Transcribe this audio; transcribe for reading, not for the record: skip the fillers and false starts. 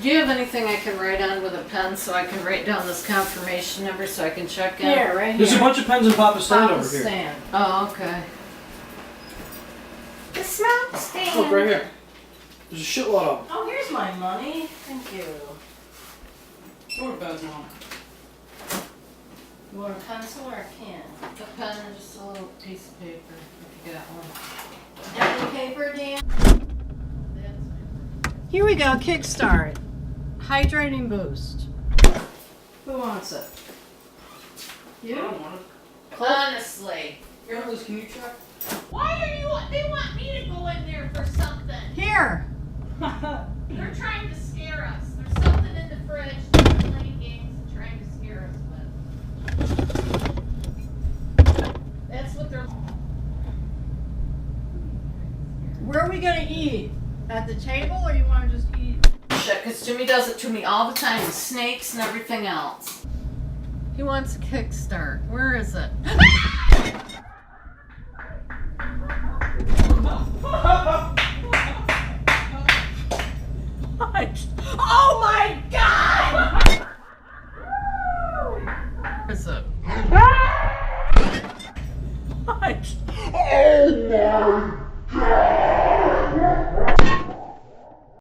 Do you have anything I can write on with a pen so I can write down this confirmation number so I can check in? Here, right here. There's a bunch of pens in Papa's stand Papa's over here. stand. Oh, okay. The smoke stand. Look, right here. There's a shitload of them. Oh, here's my money. Thank you. More pens, Mom. You want a pencil or a can? A pen and just a little piece of paper if you got one. Empty paper, Dan? Here we go, Kickstart. Hydrating boost. Who wants it? I don't want it. Honestly. Here, Liz, can you check? Why are you? They want me to go in there for something. Here. They're trying to scare us. There's something in the fridge. They're playing games and trying to scare us with. That's what they're. Where are we gonna eat? At the table, or you want to just eat? Shit, because Jimmy does it to me all the time with snakes and everything else. He wants a kickstart. Where is it? What? Oh my God!